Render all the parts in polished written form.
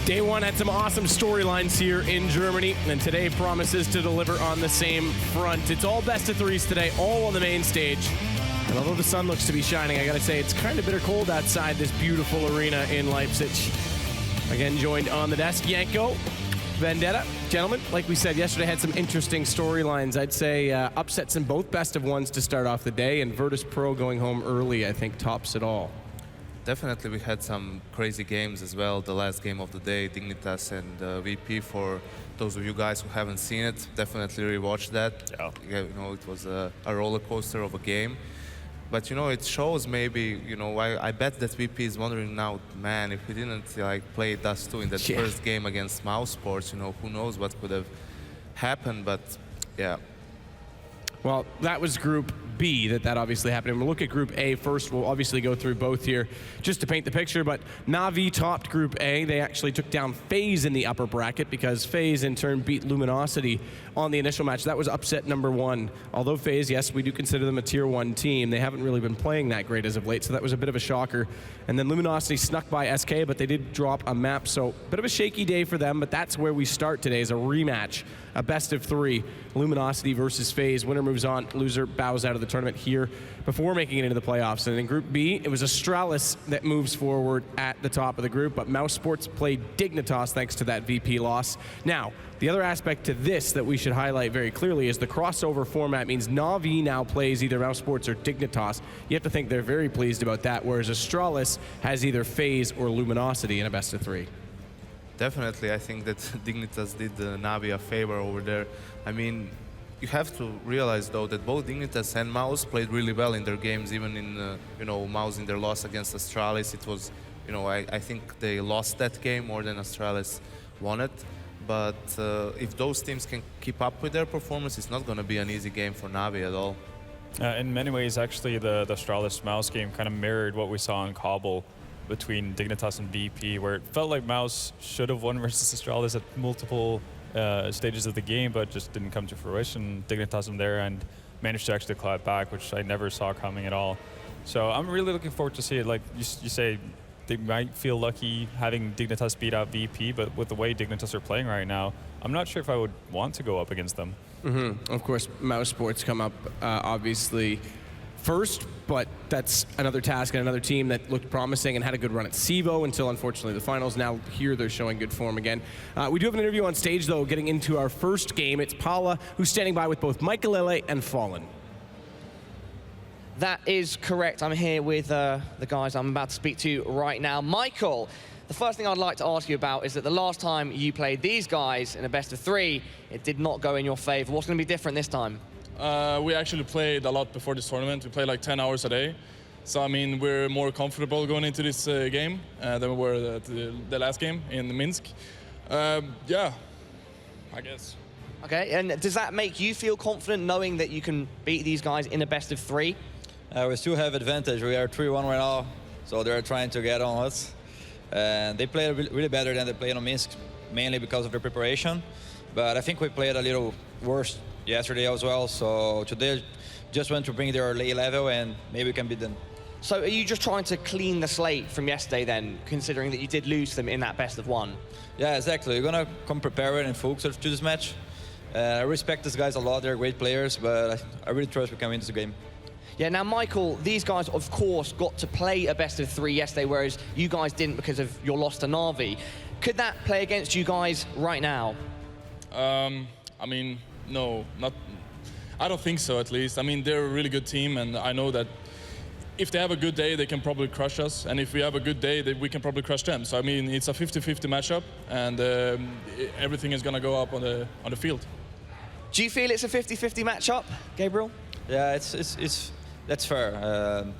Day one had some awesome storylines here in Germany, and today promises to deliver on the same front. It's all best of threes today, all on the main stage. And although the sun looks to be shining, I gotta say it's kind of bitter cold outside this beautiful arena in Leipzig. Again, joined on the desk, Yanko, Vendetta. Gentlemen, like we said yesterday, had some interesting storylines. I'd say upsets in both best of ones to start off the day, and Virtus Pro going home early, I think, tops it all. Definitely, we had some crazy games as well. The last game of the day, Dignitas and VP. For those of you guys who haven't seen it, definitely rewatch that. Yeah, you know, it was a roller coaster of a game. But you know, it shows maybe, you know, I bet that VP is wondering now, man, if we didn't like play Dust 2 in that first game against Mouse Sports, you know, who knows what could have happened. But yeah. Well, that was Group B that obviously happened. And we'll look at Group A first. We'll obviously go through both here just to paint the picture. But Navi topped Group A. They actually took down FaZe in the upper bracket because FaZe in turn beat Luminosity on the initial match. That was upset number one. Although FaZe, yes, we do consider them a tier 1 team. They haven't really been playing that great as of late, so that was a bit of a shocker. And then Luminosity snuck by SK, but they did drop a map, so a bit of a shaky day for them, but that's where we start today, is a rematch, a best of 3, Luminosity versus FaZe. Winner moves on, loser bows out of the tournament here before making it into the playoffs. And in Group B, it was Astralis that moves forward at the top of the group, but Mouse Sports played Dignitas thanks to that VP loss. Now, the other aspect to this that we should highlight very clearly is the crossover format means Navi now plays either Mouse Sports or Dignitas. You have to think they're very pleased about that, whereas Astralis has either FaZe or Luminosity in a best of 3. Definitely, I think that Dignitas did Navi a favor over there. I mean, you have to realize though that both Dignitas and Mouse played really well in their games, even in you know, Mouse in their loss against Astralis. It was, you know, I think they lost that game more than Astralis won it. But if those teams can keep up with their performance, it's not going to be an easy game for Navi at all. In many ways, actually, the Astralis Mouse game kind of mirrored what we saw in Cobble between Dignitas and VP, where it felt like Mouse should have won versus Astralis at multiple stages of the game, but just didn't come to fruition. Dignitas them there and managed to actually claw it back, which I never saw coming at all. So I'm really looking forward to see it. Like you say, they might feel lucky having Dignitas beat out VP, but with the way Dignitas are playing right now, I'm not sure if I would want to go up against them. Of course, Mouse Sports come up obviously first, but that's another task and another team that looked promising and had a good run at SIVO until, unfortunately, the finals. Now here they're showing good form again. We do have an interview on stage, though, getting into our first game. It's Paula, who's standing by with both Michaelele and Fallen. That is correct. I'm here with the guys I'm about to speak to right now. Michael, the first thing I'd like to ask you about is that the last time you played these guys in a best of 3, it did not go in your favor. What's going to be different this time? We actually played a lot before this tournament. We played like 10 hours a day. So, I mean, we're more comfortable going into this game than we were at the last game in Minsk. Yeah, I guess. Okay, and does that make you feel confident knowing that you can beat these guys in a best of 3? We still have advantage. We are 3-1 right now, so they're trying to get on us. And they played really better than they played on Minsk, mainly because of their preparation. But I think we played a little worse yesterday as well, so today just want to bring their lay level and maybe we can beat them. So are you just trying to clean the slate from yesterday then, considering that you did lose them in that best of 1? Yeah, exactly. We're going to come prepared and focused to this match. I respect these guys a lot. They're great players, but I really trust we can win this game. Yeah, now, Michael, these guys, of course, got to play a best of 3 yesterday, whereas you guys didn't because of your loss to Navi. Could that play against you guys right now? I mean, no, not. I don't think so, at least. I mean, they're a really good team, and I know that if they have a good day, they can probably crush us, and if we have a good day, we can probably crush them. So, I mean, it's a 50-50 matchup, and everything is going to go up on the field. Do you feel it's a 50-50 matchup, Gabriel? Yeah, that's fair.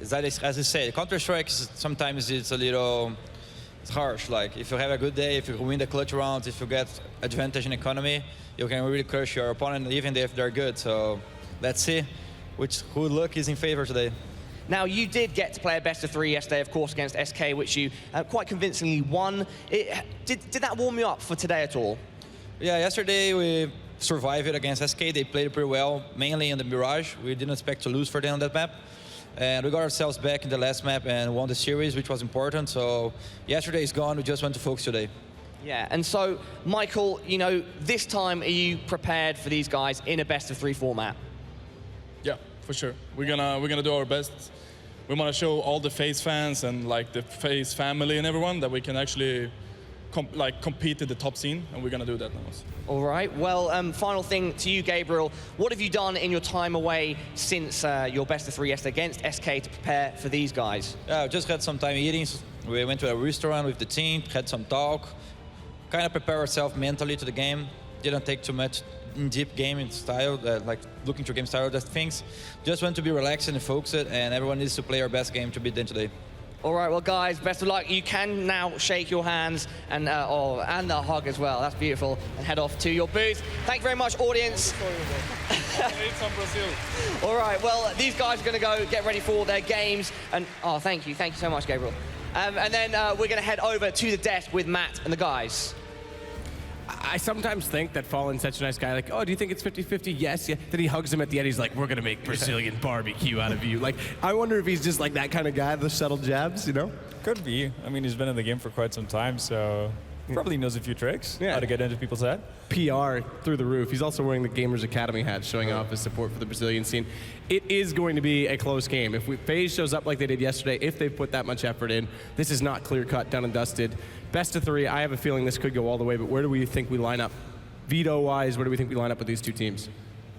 As you say, Counter-Strike, sometimes it's a little harsh. Like, if you have a good day, if you win the clutch round, if you get advantage in economy, you can really crush your opponent, even if they're good. So let's see who luck is in favor today. Now, you did get to play a best of 3 yesterday, of course, against SK, which you quite convincingly won. Did that warm you up for today at all? Yeah, yesterday we survived it against SK. They played pretty well, mainly in the Mirage. We didn't expect to lose for them on that map. And we got ourselves back in the last map and won the series, which was important. So yesterday is gone. We just want to focus today. Yeah, and so, Michael, you know, this time are you prepared for these guys in a best-of-3 format? Yeah, for sure. We're gonna do our best. We want to show all the FaZe fans and like the FaZe family and everyone that we can actually compete in the top scene, and we're gonna do that now. All right, well, final thing to you, Gabriel. What have you done in your time away since your best-of-3 yesterday against SK to prepare for these guys? Just had some time eating. We went to a restaurant with the team, had some talk, kind of prepare ourselves mentally to the game. Didn't take too much in-deep gaming style, like looking through game style, that things. Just want to be relaxed and focused, and everyone needs to play our best game to beat them today. All right, well, guys, best of luck. You can now shake your hands and and a hug as well. That's beautiful. And head off to your booth. Thank you very much, audience. All right, well, these guys are going to go get ready for their games. And oh, thank you so much, Gabriel. And then we're going to head over to the desk with Matt and the guys. I sometimes think that Fallen's such a nice guy, like, oh, do you think it's 50-50? Yes, yeah. Then he hugs him at the end, he's like, we're gonna make Brazilian barbecue out of you. Like, I wonder if he's just like that kind of guy, the subtle jabs, you know? Could be. I mean, he's been in the game for quite some time, so probably knows a few tricks, how to get into people's head. PR through the roof. He's also wearing the Gamers Academy hat, showing off his support for the Brazilian scene. It is going to be a close game. If FaZe shows up like they did yesterday, if they've put that much effort in, this is not clear-cut, done and dusted. Best of 3, I have a feeling this could go all the way, but where do we think we line up? Veto-wise, where do we think we line up with these two teams?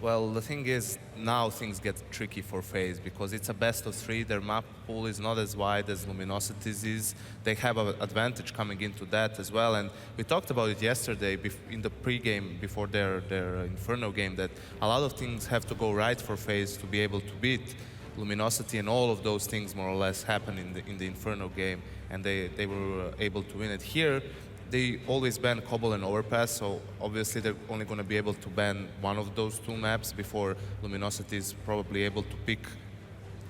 Well, the thing is, now things get tricky for FaZe because it's a best of 3. Their map pool is not as wide as Luminosity's is. They have an advantage coming into that as well. And we talked about it yesterday in the pre-game before their Inferno game, that a lot of things have to go right for FaZe to be able to beat Luminosity, and all of those things more or less happen in the Inferno game, and they were able to win it. Here, they always ban Cobble and Overpass, so obviously they're only going to be able to ban one of those 2 maps before Luminosity is probably able to pick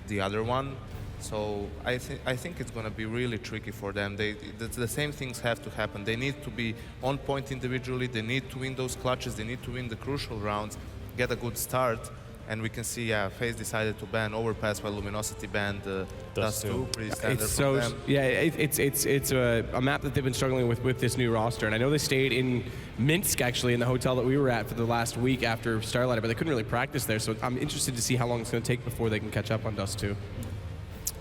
the other one. So I think it's going to be really tricky for them. The same things have to happen. They need to be on point individually. They need to win those clutches. They need to win the crucial rounds, get a good start. And we can see, FaZe decided to ban Overpass while Luminosity banned Dust 2. Pretty standard for them. Yeah, it's a map that they've been struggling with this new roster. And I know they stayed in Minsk, actually, in the hotel that we were at for the last week after Starlight, but they couldn't really practice there. So I'm interested to see how long it's going to take before they can catch up on Dust 2.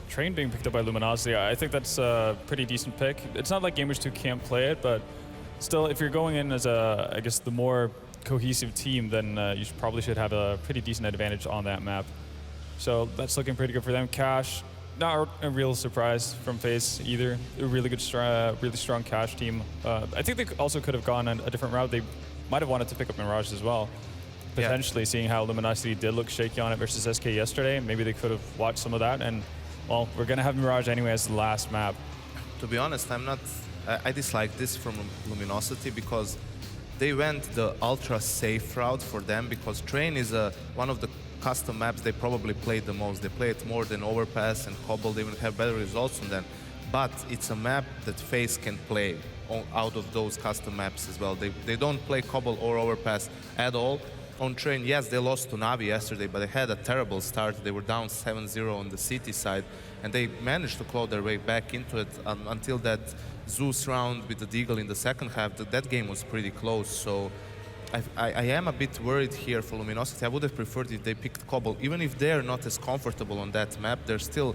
Train being picked up by Luminosity, I think that's a pretty decent pick. It's not like Gamers 2 can't play it, but still, if you're going in as I guess, the more cohesive team, then you probably should have a pretty decent advantage on that map. So that's looking pretty good for them. Cash, not a real surprise from FaZe either. A really good, really strong Cash team. I think they also could have gone on a different route. They might have wanted to pick up Mirage as well. Potentially, seeing how Luminosity did look shaky on it versus SK yesterday, maybe they could have watched some of that. And well, we're gonna have Mirage anyway as the last map. To be honest, I dislike this from Luminosity because they went the ultra safe route for them, because Train is one of the custom maps they probably played the most. They play it more than Overpass and Cobble. They even have better results on them. But it's a map that FaZe can play out of those custom maps as well. They don't play Cobble or Overpass at all. On Train, yes, they lost to Navi yesterday, but they had a terrible start. They were down 7-0 on the city side, and they managed to claw their way back into it until that Zeus round with the Deagle in the second half. That game was pretty close, so I am a bit worried here for Luminosity. I would have preferred if they picked Cobble. Even if they're not as comfortable on that map, they're still,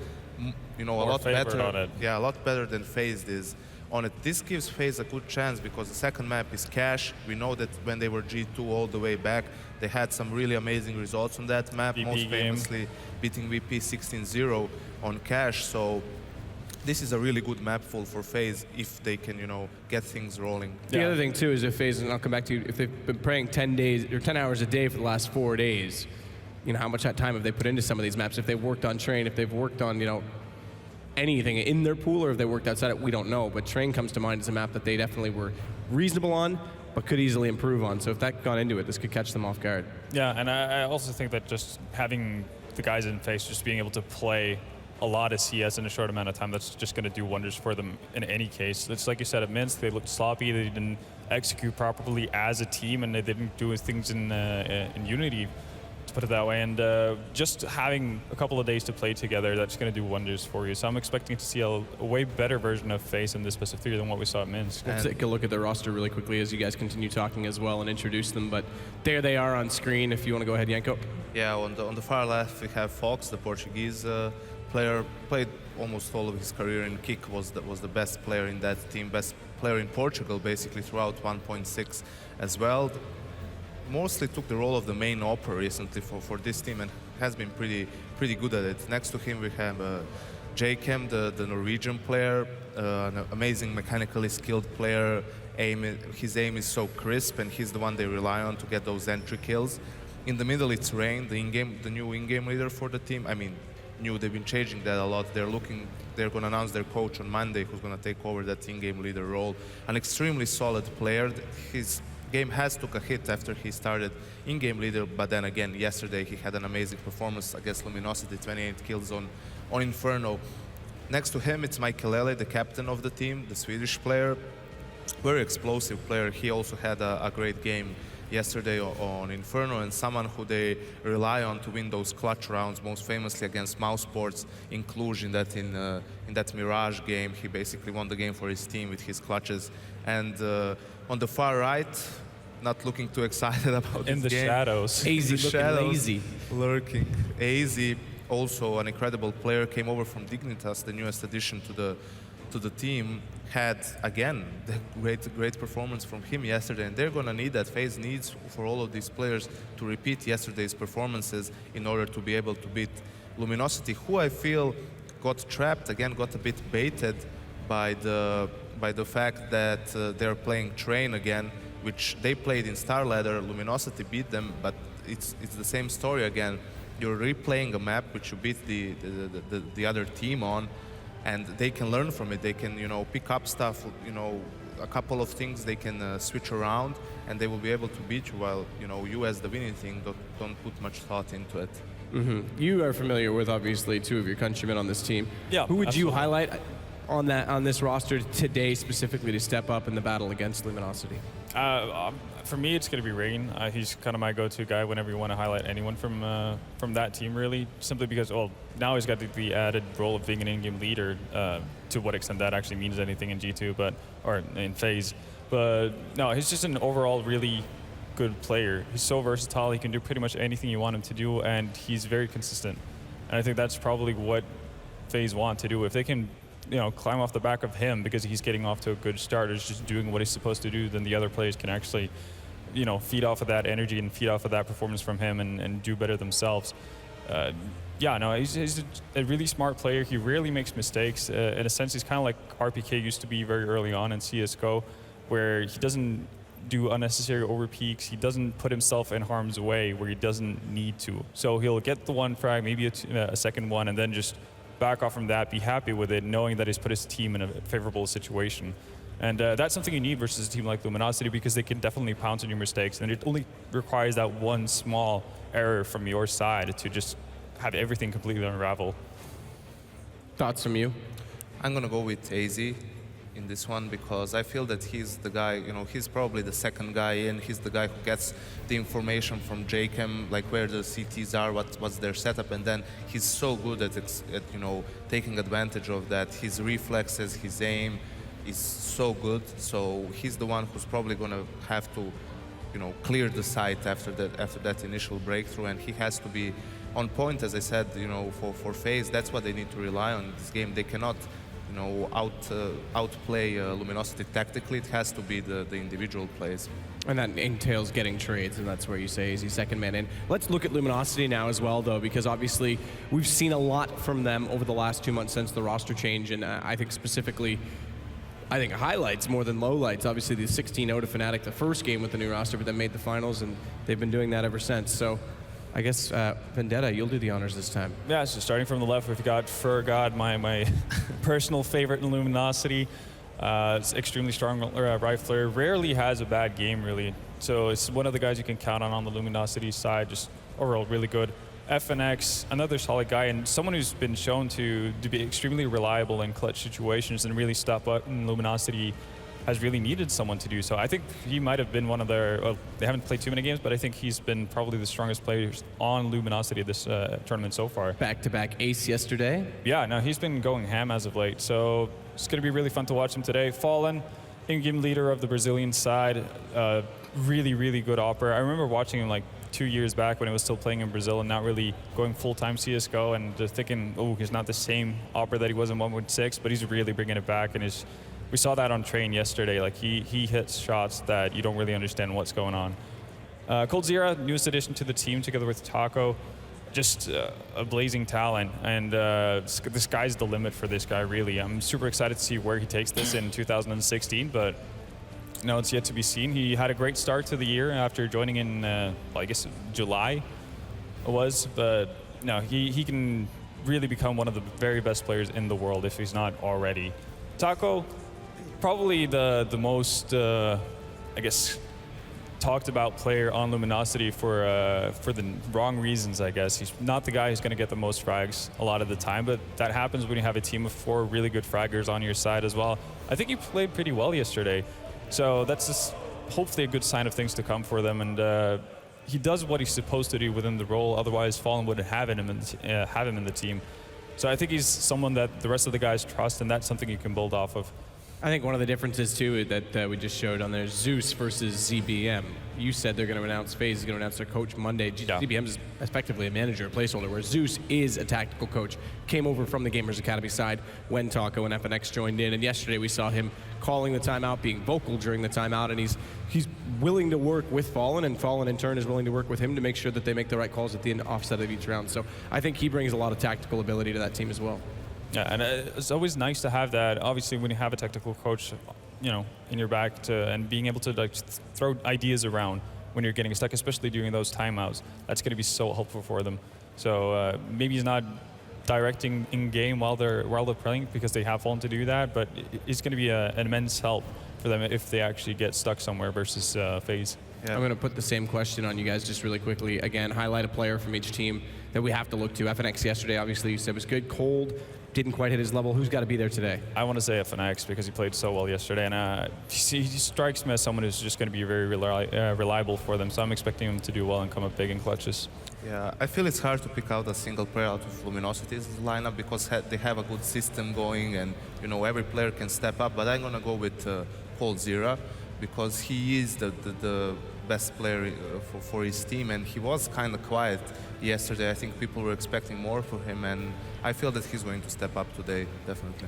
a lot better. On it. Yeah, a lot better than FaZe is on it. This gives FaZe a good chance because the second map is Cash. We know that when they were G2 all the way back, they had some really amazing results on that map, VP most famously beating VP 16-0 on Cash. So this is a really good map for FaZe if they can, get things rolling. The other thing too is if FaZe, and I'll come back to you, if they've been playing 10 hours a day for the last 4 days, how much time have they put into some of these maps? If they've worked on Train, if they've worked on, anything in their pool, or if they worked outside it, we don't know. But Train comes to mind as a map that they definitely were reasonable on, but could easily improve on. So if that gone into it, this could catch them off guard. Yeah, and I also think that just having the guys in FaZe, just being able to play a lot of CS in a short amount of time, that's just going to do wonders for them in any case. It's like you said, at Minsk, they looked sloppy, they didn't execute properly as a team, and they didn't do things in Unity to put it that way. And just having a couple of days to play together, that's going to do wonders for you. So I'm expecting to see a way better version of FaZe in this best of 3 than what we saw at Minsk. Let's take a look at the roster really quickly as you guys continue talking as well and introduce them. But there they are on screen. If you want to go ahead, Janko. Yeah, on the far left we have Fox, the Portuguese player, played almost all of his career in Kick, was the best player in that team, best player in Portugal basically throughout 1.6 as well. Mostly took the role of the main opera recently for this team and has been pretty good at it. Next to him we have Jakem, the Norwegian player, an amazing mechanically skilled player. His aim is so crisp and he's the one they rely on to get those entry kills. In the middle it's Rain, the new in-game leader for the team. I mean, they've been changing that a lot. They're going to announce their coach on Monday who's going to take over that in-game leader role. An extremely solid player. His game has took a hit after he started in-game leader, but then again, yesterday he had an amazing performance against Luminosity, 28 kills on Inferno. Next to him, it's Michael, the captain of the team, the Swedish player. Very explosive player. He also had a great game yesterday on Inferno, and someone who they rely on to win those clutch rounds, most famously against Mousesports in Cluj in that Mirage game. He basically won the game for his team with his clutches. And on the far right, not looking too excited about in this the game. shadows. Easy, looking shadows, lazy. Lurking. AZ, also an incredible player, came over from Dignitas, the newest addition to the team. Had again the great performance from him yesterday, and they're gonna need that. FaZe needs for all of these players to repeat yesterday's performances in order to be able to beat Luminosity, who I feel got trapped again, got a bit baited by the fact that they're playing Train again, which they played in Star Ladder. Luminosity beat them, but it's the same story again. You're replaying a map which you beat the other team on. And they can learn from it. They can, pick up stuff, a couple of things they can switch around, and they will be able to beat you. While, you as the winning team don't put much thought into it. Mm-hmm. You are familiar with obviously 2 of your countrymen on this team. Yeah, who would absolutely. you highlight on this roster today specifically to step up in the battle against Luminosity? For me, it's going to be Rain. He's kind of my go-to guy whenever you want to highlight anyone from that team, really. Simply because, now he's got the added role of being an in-game leader. To what extent that actually means anything in G2, or in FaZe. But no, he's just an overall really good player. He's so versatile. He can do pretty much anything you want him to do, and he's very consistent. And I think that's probably what FaZe want to do. If they can climb off the back of him because he's getting off to a good start, is just doing what he's supposed to do, then the other players can actually, feed off of that energy and feed off of that performance from him and do better themselves. He's a really smart player. He rarely makes mistakes. In a sense, he's kind of like RPK used to be very early on in CSGO, where he doesn't do unnecessary overpeaks. He doesn't put himself in harm's way where he doesn't need to. So he'll get the one frag, maybe a second one, and then just back off from that, be happy with it, knowing that he's put his team in a favorable situation. And that's something you need versus a team like Luminosity, because they can definitely pounce on your mistakes, and it only requires that one small error from your side to just have everything completely unravel. Thoughts from you? I'm gonna go with AZ in this one because I feel that he's the guy, he's probably the second guy in. He's the guy who gets the information from Jakem, like where the CTs are, what's their setup, and then he's so good at taking advantage of that. His reflexes, his aim is so good. So he's the one who's probably gonna have to, clear the site after that initial breakthrough, and he has to be on point, as I said, for FaZe. That's what they need to rely on in this game. They cannot outplay Luminosity tactically. It has to be the individual plays. And that entails getting trades, and that's where you say is he second man in. Let's look at Luminosity now as well, though, because obviously we've seen a lot from them over the last 2 months since the roster change, and I think specifically, highlights more than lowlights. Obviously, the 16-0 to Fnatic the first game with the new roster, but then made the finals, and they've been doing that ever since. So I guess, Vendetta, you'll do the honors this time. Yeah, so starting from the left, we've got Fergod, my personal favorite in Luminosity. It's extremely strong rifler, rarely has a bad game, really. So it's one of the guys you can count on the Luminosity side, just overall really good. FNX, another solid guy, and someone who's been shown to be extremely reliable in clutch situations and really step up in Luminosity has really needed someone to do so. I think he might have been one of their, well, they haven't played too many games, but I think he's been probably the strongest players on Luminosity this tournament so far. Back-to-back ace yesterday. Yeah, no, he's been going ham as of late, so it's going to be really fun to watch him today. Fallen, in-game leader of the Brazilian side, really, really good opera. I remember watching him like 2 years back when he was still playing in Brazil and not really going full-time CSGO and just thinking, oh, he's not the same opera that he was in 1.6, but he's really bringing it back, and we saw that on train yesterday. Like he hits shots that you don't really understand what's going on. coldzera, newest addition to the team together with Taco, just a blazing talent, and the sky's the limit for this guy, really. I'm super excited to see where he takes this in 2016, but no, it's yet to be seen. He had a great start to the year after joining in, I guess, July it was, but no, he can really become one of the very best players in the world if he's not already. Taco, probably the most, I guess, talked about player on Luminosity for the wrong reasons, I guess. He's not the guy who's going to get the most frags a lot of the time, but that happens when you have a team of 4 really good fraggers on your side as well. I think he played pretty well yesterday, so that's just hopefully a good sign of things to come for them, and he does what he's supposed to do within the role, otherwise Fallen wouldn't have him in the team. So I think he's someone that the rest of the guys trust, and that's something you can build off of. I think one of the differences, too, that we just showed on there, Zeus versus ZBM. You said they're going to announce FaZe is going to announce their coach Monday. ZBM is effectively a manager, a placeholder, where Zeus is a tactical coach. Came over from the Gamers Academy side when Taco and FNX joined in, and yesterday we saw him calling the timeout, being vocal during the timeout, and he's willing to work with Fallen, and Fallen in turn is willing to work with him to make sure that they make the right calls at the offset of each round. So I think he brings a lot of tactical ability to that team as well. Yeah, and it's always nice to have that. Obviously, when you have a technical coach, in your back, and being able to like throw ideas around when you're getting stuck, especially during those timeouts, that's going to be so helpful for them. So maybe he's not directing in game while they're playing because they have Fallen to do that, but it's going to be an immense help for them if they actually get stuck somewhere versus FaZe. Yeah. I'm going to put the same question on you guys just really quickly. Again, highlight a player from each team that we have to look to. FNX yesterday, obviously, you said was good. Cold, didn't quite hit his level. Who's got to be there today? I want to say FNX because he played so well yesterday, and he strikes me as someone who's just going to be very reliable for them. So I'm expecting him to do well and come up big in clutches. Yeah, I feel it's hard to pick out a single player out of Luminosity's lineup because they have a good system going, and every player can step up. But I'm gonna go with coldzera because he is the best player for his team, and he was kind of quiet yesterday. I think people were expecting more from him, and I feel that he's going to step up today, definitely.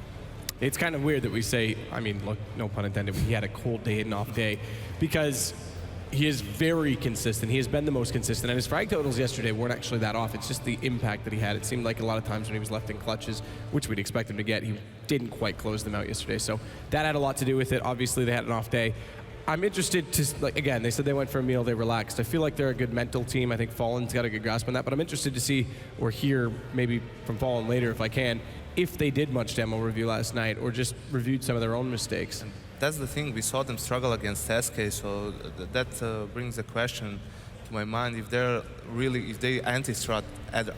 It's kind of weird that we say, I mean, look, no pun intended, he had a cold day and an off day, because he is very consistent. He has been the most consistent, and his frag totals yesterday weren't actually that off. It's just the impact that he had. It seemed like a lot of times when he was left in clutches, which we'd expect him to get, he didn't quite close them out yesterday. So that had a lot to do with it. Obviously, they had an off day. I'm interested to, again, they said they went for a meal, they relaxed. I feel like they're a good mental team. I think Fallen's got a good grasp on that, but I'm interested to see or hear maybe from Fallen later if I can, if they did much demo review last night or just reviewed some of their own mistakes. And that's the thing, we saw them struggle against SK, so that brings a question to my mind if they anti-strat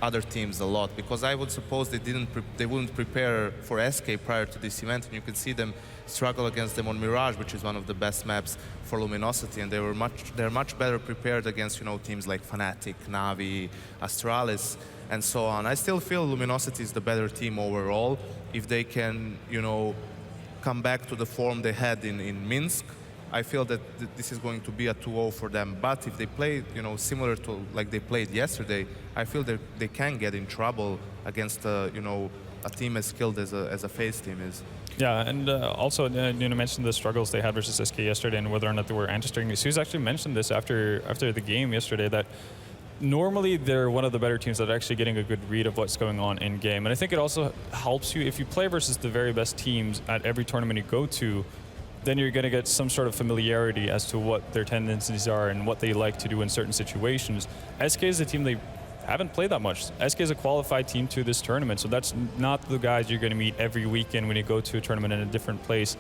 other teams a lot, because I would suppose they wouldn't prepare for SK prior to this event, and you can see them struggle against them on Mirage, which is one of the best maps for Luminosity, and they're much better prepared against teams like Fnatic, Navi, Astralis, and so on. I still feel Luminosity is the better team overall if they can come back to the form they had in Minsk. I feel that this is going to be a 2-0 for them. But if they play, similar to like they played yesterday, I feel that they can get in trouble against, a team as skilled as a FaZe team is. Yeah, and also mentioned the struggles they had versus SK yesterday and whether or not they were anti-string. Suze actually mentioned this after the game yesterday, that normally they're one of the better teams that are actually getting a good read of what's going on in game. And I think it also helps you if you play versus the very best teams at every tournament you go to. Then you're going to get some sort of familiarity as to what their tendencies are and what they like to do in certain situations. SK is a team they haven't played that much. SK is a qualified team to this tournament, so that's not the guys you're going to meet every weekend when you go to a tournament in a different place.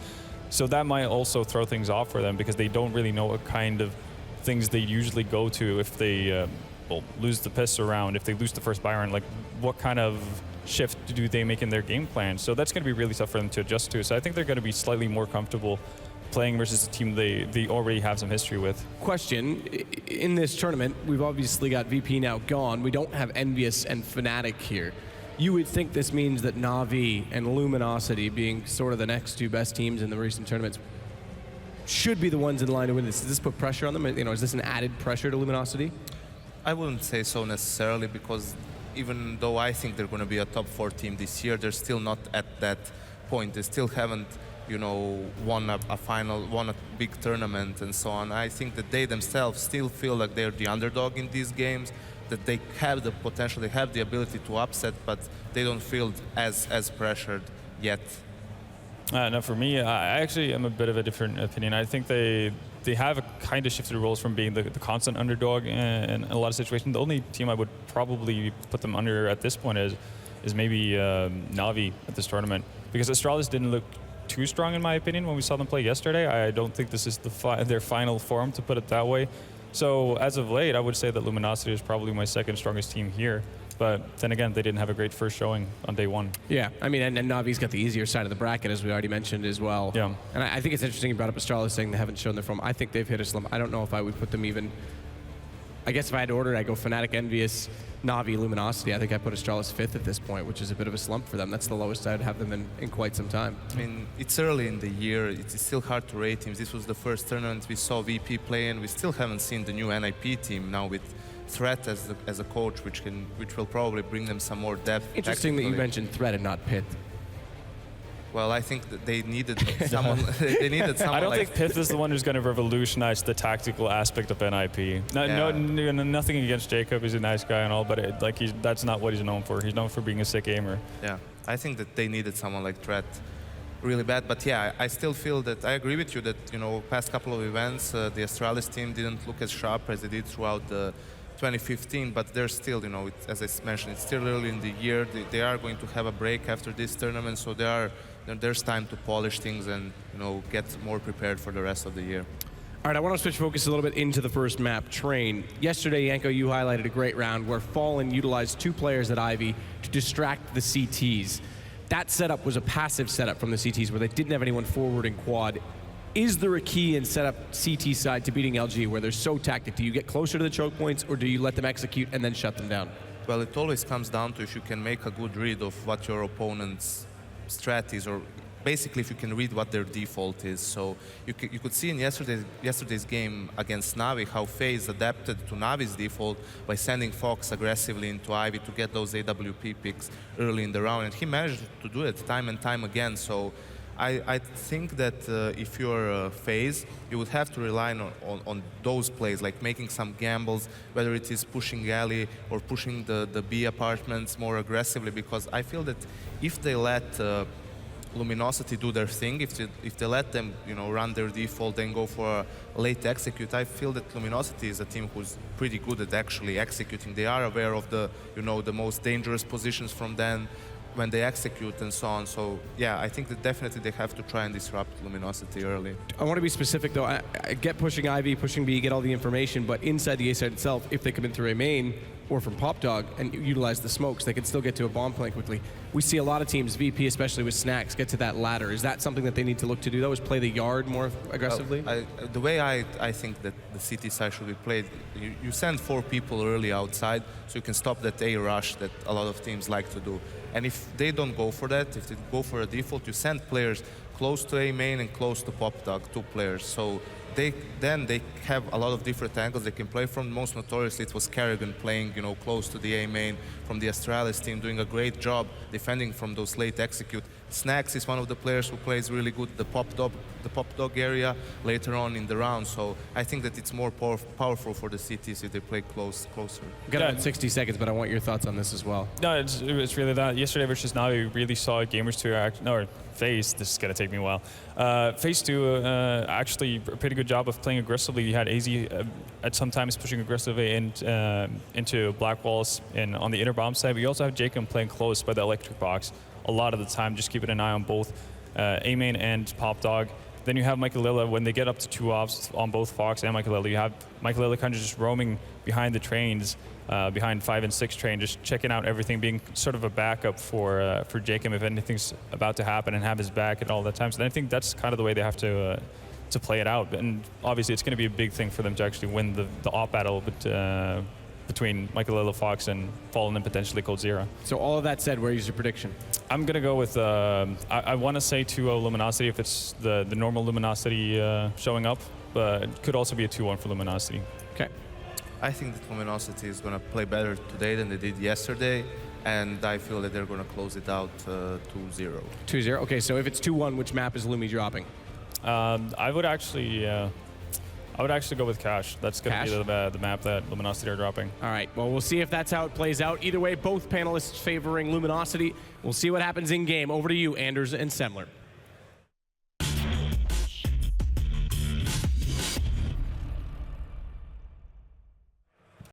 So that might also throw things off for them because they don't really know what kind of things they usually go to if they lose the piss around, if they lose the first buy round, like what kind of shift do they make in their game plan. So that's going to be really tough for them to adjust to. So I think they're going to be slightly more comfortable playing versus a team they already have some history with. Question, in this tournament, we've obviously got VP now gone. We don't have Envious and Fnatic here. You would think this means that Na'Vi and Luminosity, being sort of the next two best teams in the recent tournaments, should be the ones in line to win this. Does this put pressure on them? You know, is this an added pressure to Luminosity? I wouldn't say so necessarily, because even though I think they're going to be a top 4 team this year, they're still not at that point. They still haven't, you know, won a final, won a big tournament and so on. I think that they themselves still feel like they're the underdog in these games, that they have the potential, they have the ability to upset, but they don't feel as pressured yet. No, for me, I actually am a bit of a different opinion. I think they have kind of shifted roles from being the constant underdog in a lot of situations. The only team I would probably put them under at this point is maybe Na'Vi at this tournament, because Astralis didn't look too strong in my opinion when we saw them play yesterday. I don't think this is their final form, to put it that way. So as of late, I would say that Luminosity is probably my second strongest team here. But then again, they didn't have a great first showing on day one. Yeah, I mean, and Navi's got the easier side of the bracket, as we already mentioned as well. Yeah. And I think it's interesting you brought up Astralis saying they haven't shown their form. I think they've hit a slump. I don't know if I would put them even... I guess if I had to order it, I'd go Fnatic, Envious, Na'Vi, Luminosity. I think I put Astralis 5th at this point, which is a bit of a slump for them. That's the lowest I'd have them in quite some time. I mean, it's early in the year. It's still hard to rate teams. This was the first tournament we saw VP play, and we still haven't seen the new NIP team now with Threat as a coach, which will probably bring them some more depth. Interesting that you mentioned Threat and not Pit. Well, I think that they needed someone. They needed someone. I don't like think Pith is the one who's going to revolutionize the tactical aspect of NIP. Nothing against Jacob. He's a nice guy and all, but that's not what he's known for. He's known for being a sick aimer. Yeah, I think that they needed someone like Threat really bad. But yeah, I still feel that I agree with you that, you know, past couple of events, the Astralis team didn't look as sharp as they did throughout the 2015, but they're still, you know, as I mentioned, it's still early in the year. They are going to have a break after this tournament, so there's time to polish things and, you know, get more prepared for the rest of the year. All right, I want to switch focus a little bit into the first map, Train. Yesterday, Yanko, you highlighted a great round where Fallen utilized 2 players at Ivy to distract the CTs. That setup was a passive setup from the CTs where they didn't have anyone forward in quad. Is there a key in setup CT side to beating LG where they're so tactic? Do you get closer to the choke points, or do you let them execute and then shut them down? Well, it always comes down to if you can make a good read of what your opponent's strat is, or basically if you can read what their default is. So you could see in yesterday's game against Na'Vi how FaZe adapted to Navi's default by sending Fox aggressively into Ivy to get those AWP picks early in the round, and he managed to do it time and time again. So I think that if you're FaZe, you would have to rely on those plays, like making some gambles, whether it is pushing alley or pushing the B apartments more aggressively, because I feel that if they let Luminosity do their thing, if they let them, you know, run their default and go for a late execute, I feel that Luminosity is a team who's pretty good at actually executing. They are aware of the, you know, the most dangerous positions from then when they execute and so on. So yeah, I think that definitely they have to try and disrupt Luminosity early. I want to be specific though. I get pushing Ivy, pushing B, get all the information, but inside the A side itself, if they come in through a main or from Pop Dog and utilize the smokes, they can still get to a bomb plant quickly. We see a lot of teams, VP especially with Snacks, get to that ladder. Is that something that they need to look to do though, is play the yard more aggressively? The way I think that the CT side should be played, you send 4 people early outside so you can stop that A rush that a lot of teams like to do. And if they don't go for that, if they go for a default, you send players close to A main and close to Pop Dog, 2 players. So they have a lot of different angles they can play from. Most notoriously, it was Kerrigan playing, you know, close to the A main from the Astralis team, doing a great job defending from those late execute. Snacks is one of the players who plays really good the Pop Dog area later on in the round. So I think that it's more powerful for the CTs if they play closer. We've got about 60 seconds, but I want your thoughts on this as well. No, it's really that. Yesterday versus Navi, we really saw Gamers 2 FaZe, this is going to take me a while. FaZe 2 actually a pretty good job of playing aggressively. You had AZ at sometimes pushing aggressively into black walls and on the inner bomb side, but you also have Jacob playing close by the electric box a lot of the time, just keeping an eye on both A main and Pop Dog. Then you have Michaelilla, when they get up to 2 offs on both Fox and Michaelilla, you have Michaelilla kind of just roaming behind the trains, behind 5 and 6 train, just checking out everything, being sort of a backup for Jacob if anything's about to happen and have his back at all that time. So I think that's kind of the way they have to to play it out. And obviously, it's going to be a big thing for them to actually win the op battle between Michael Fox and Fallen and potentially Coldzera. So all of that said, where's your prediction? I'm going to go with, I want to say 2-0 Luminosity if it's the normal Luminosity showing up, but it could also be a 2-1 for Luminosity. Okay. I think that Luminosity is going to play better today than they did yesterday, and I feel that they're going to close it out 2-0. 2-0. Okay, so if it's 2-1, which map is Lumi dropping? I would actually go with Cash. That's going to be the map that Luminosity are dropping. All right, well, we'll see if that's how it plays out. Either way, both panelists favoring Luminosity. We'll see what happens in game. Over to you, Anders and Semler.